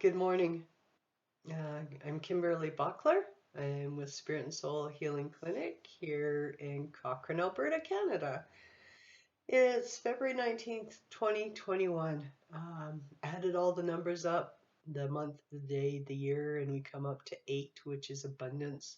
Good morning. I'm Kimberly Buckler. I'm with Spirit and Soul Healing Clinic here in Cochrane, Alberta, Canada. It's February 19th, 2021. Added all the numbers up, the month, the day, the year, and we come up to 8, which is abundance.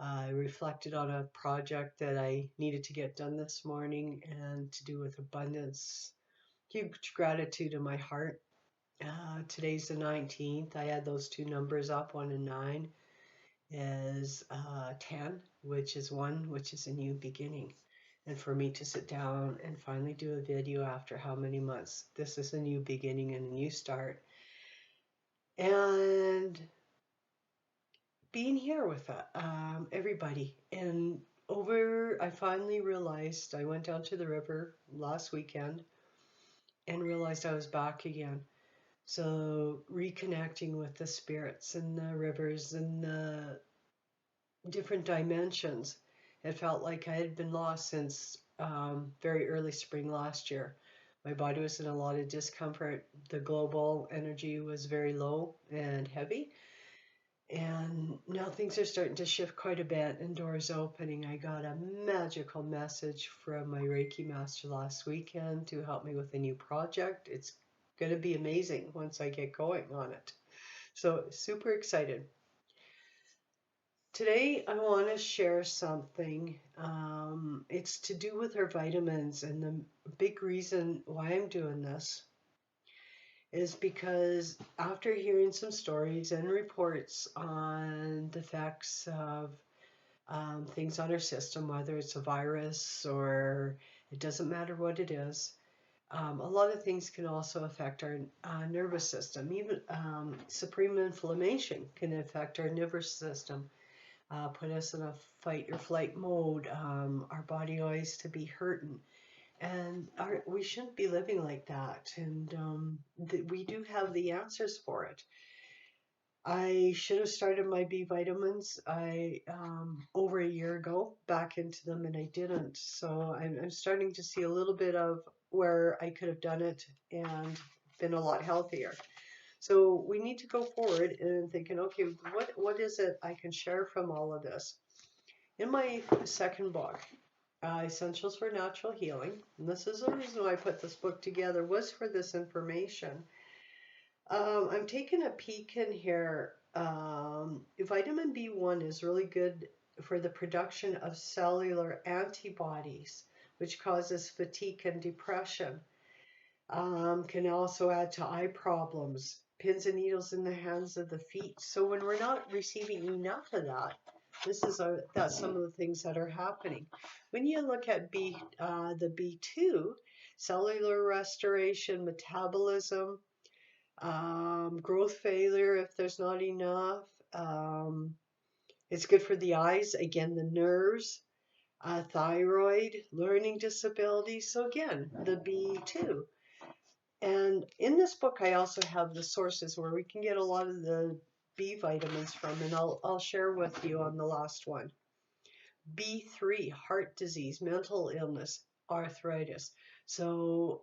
I reflected on a project that I needed to get done this morning and to do with abundance. Huge gratitude in my heart. Today's the 19th. I had those two numbers up, 1 and 9, is 10, which is 1, which is a new beginning. And for me to sit down and finally do a video after how many months, this is a new beginning and a new start. And being here with everybody. And I finally realized I went down to the river last weekend and realized I was back again. So reconnecting with the spirits and the rivers and the different dimensions. It felt like I had been lost since very early spring last year. My body was in a lot of discomfort. The global energy was very low and heavy. And now things are starting to shift quite a bit and doors opening. I got a magical message from my Reiki master last weekend to help me with a new project. It's going to be amazing once I get going on it. So super excited. Today I want to share something. It's to do with our vitamins, and the big reason why I'm doing this is because after hearing some stories and reports on the effects of things on our system, whether it's a virus or it doesn't matter what it is, a lot of things can also affect our nervous system. Even supreme inflammation can affect our nervous system, put us in a fight or flight mode. Our body always to be hurting. And we shouldn't be living like that. And we do have the answers for it. I should have started my B vitamins over a year ago back into them, and I didn't. So I'm starting to see a little bit of where I could have done it and been a lot healthier. So we need to go forward and thinking, okay, what is it I can share from all of this? In my second book, Essentials for Natural Healing, and this is the reason why I put this book together, was for this information. I'm taking a peek in here. Vitamin B1 is really good for the production of cellular antibodies, which causes fatigue and depression. Can also add to eye problems, pins and needles in the hands of the feet. So when we're not receiving enough of that, that's some of the things that are happening. When you look at the B2, cellular restoration, metabolism, growth failure if there's not enough. It's good for the eyes, again, the nerves, thyroid, learning disabilities. So again, the B2. And in this book, I also have the sources where we can get a lot of the B vitamins from, and I'll share with you on the last one. B3, heart disease, mental illness, arthritis. So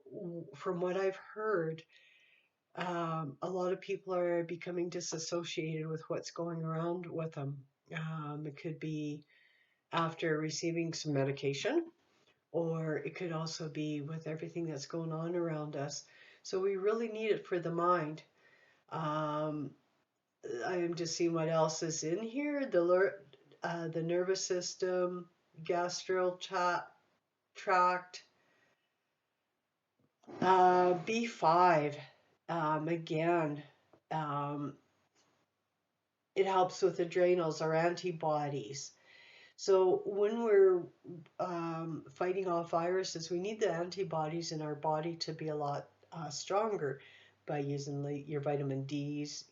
from what I've heard, a lot of people are becoming disassociated with what's going around with them. It could be after receiving some medication, or it could also be with everything that's going on around us. So we really need it for the mind. Um, I am just seeing what else is in here. The nervous system, gastral tract, B5. Again, um, it helps with adrenals or antibodies. So when we're fighting off viruses, we need the antibodies in our body to be a lot stronger by using your vitamin Ds.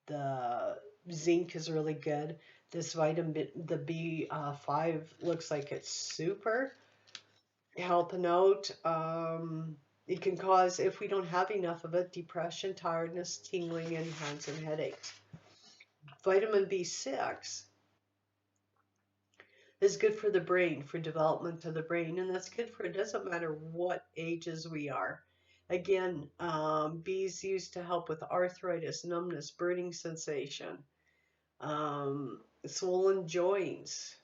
The zinc is really good. This vitamin, the B5, looks like it's super helping out. It can cause, if we don't have enough of it, depression, tiredness, tingling in hands, and headaches. Vitamin B6 is good for the brain, for development of the brain, and that's good for, it doesn't matter what ages we are. Again, bees used to help with arthritis, numbness, burning sensation, swollen joints,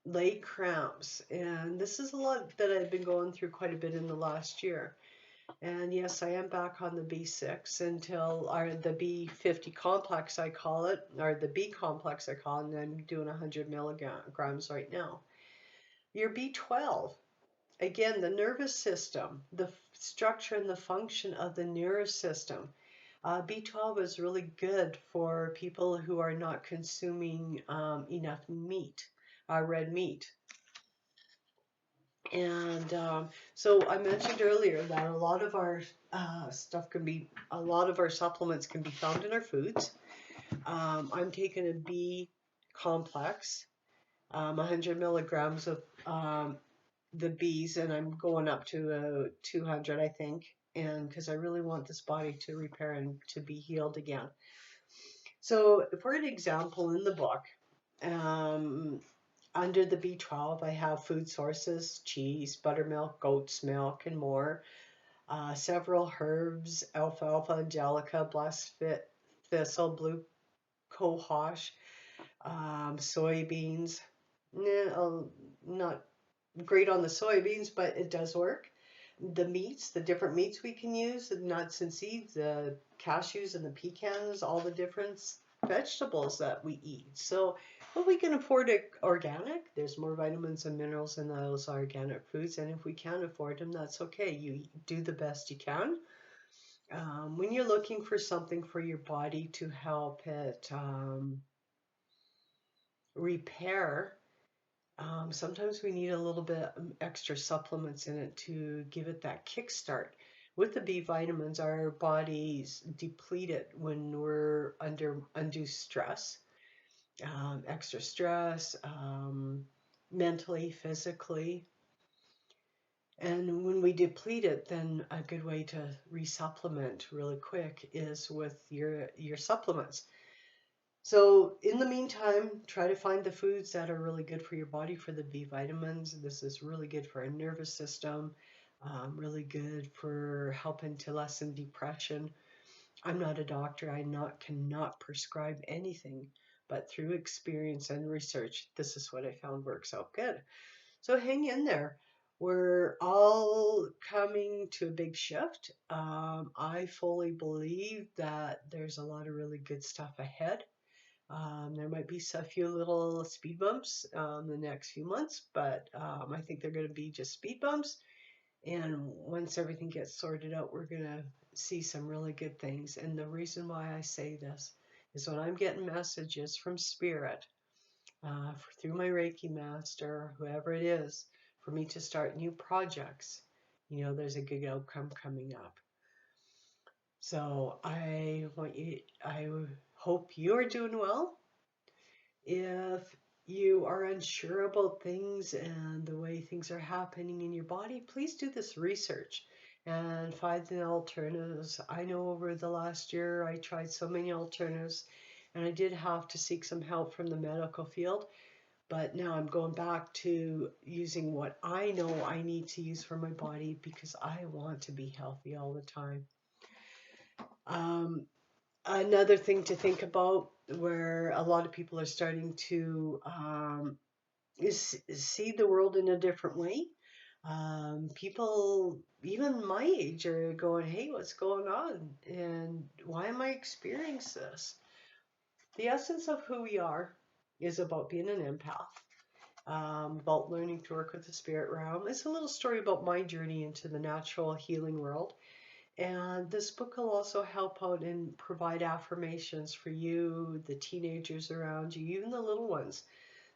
leg cramps. And this is a lot that I've been going through quite a bit in the last year. And yes, I am back on the B6 until, or the B50 complex, I call it, or the B complex, I call it, and I'm doing 100 milligrams right now. Your B12, again, the nervous system, the structure and the function of the nervous system. B12 is really good for people who are not consuming enough meat, red meat. And so I mentioned earlier that a lot of our a lot of our supplements can be found in our foods. I'm taking a B complex, 100 milligrams of the Bs, and I'm going up to 200, I think, and because I really want this body to repair and to be healed again. So, for an example, in the book, um, under the B12, I have food sources, cheese, buttermilk, goat's milk, and more. Several herbs, alfalfa, angelica, blessed thistle, blue cohosh, soybeans. Not great on the soybeans, but it does work. The meats, the different meats we can use, the nuts and seeds, the cashews and the pecans, all the different vegetables that we eat. So if we can afford it organic, there's more vitamins and minerals in those organic foods. And if we can't afford them, that's okay. You do the best you can. When you're looking for something for your body to help it repair, sometimes we need a little bit extra supplements in it to give it that kickstart. With the B vitamins, our bodies deplete it when we're under undue stress, extra stress, mentally, physically. And when we deplete it, then a good way to resupplement really quick is with your supplements. So in the meantime, try to find the foods that are really good for your body for the B vitamins. This is really good for our nervous system, really good for helping to lessen depression. I'm not a doctor. Cannot prescribe anything, but through experience and research, this is what I found works out good. So hang in there. We're all coming to a big shift. I fully believe that there's a lot of really good stuff ahead. There might be a few little speed bumps the next few months, but I think they're going to be just speed bumps. And once everything gets sorted out, we're going to see some really good things. And the reason why I say this is when I'm getting messages from Spirit through my Reiki master, whoever it is, for me to start new projects, there's a good outcome coming up. So I hope you're doing well. If you are unsure about things and the way things are happening in your body, please do this research and find the alternatives. I know over the last year I tried so many alternatives and I did have to seek some help from the medical field, but now I'm going back to using what I know I need to use for my body because I want to be healthy all the time. Another thing to think about where a lot of people are starting to is see the world in a different way. People, even my age, are going, hey, what's going on? And why am I experiencing this? The essence of who we are is about being an empath, about learning to work with the spirit realm. It's a little story about my journey into the natural healing world. And this book will also help out and provide affirmations for you, the teenagers around you, even the little ones,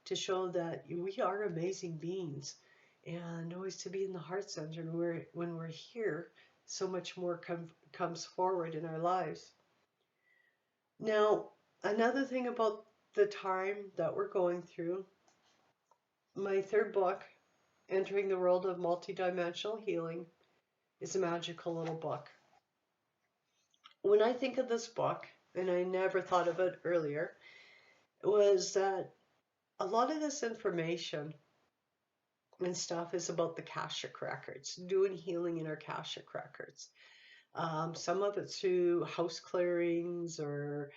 to show that we are amazing beings and always to be in the heart center. And when we're here, so much more comes forward in our lives. Now, another thing about the time that we're going through, my third book, Entering the World of Multidimensional Healing, is a magical little book. When I think of this book, and I never thought of it earlier, was that a lot of this information and stuff is about the Akashic records, doing healing in our Akashic records. Some of it through house clearings or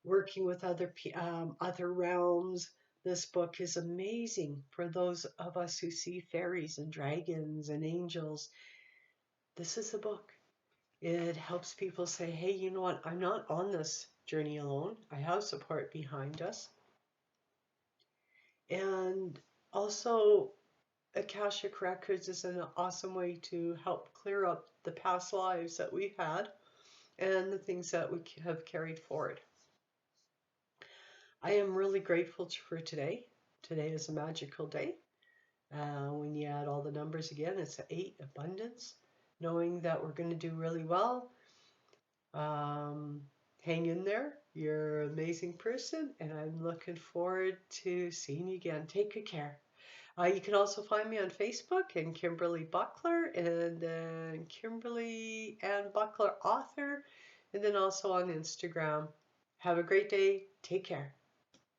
working with other realms. This book is amazing for those of us who see fairies and dragons and angels. This is a book. It helps people say, hey, you know what? I'm not on this journey alone. I have support behind us. And also, Akashic Records is an awesome way to help clear up the past lives that we've had and the things that we have carried forward. I am really grateful for today. Today is a magical day. When you add all the numbers again, it's 8, abundance. Knowing that we're going to do really well. Um, Hang in there. You're an amazing person, and I'm looking forward to seeing you again. Take good care. You can also find me on Facebook and Kimberly Buckler, and then Kimberly Ann Buckler author, and then also on Instagram. Have a great day. Take care.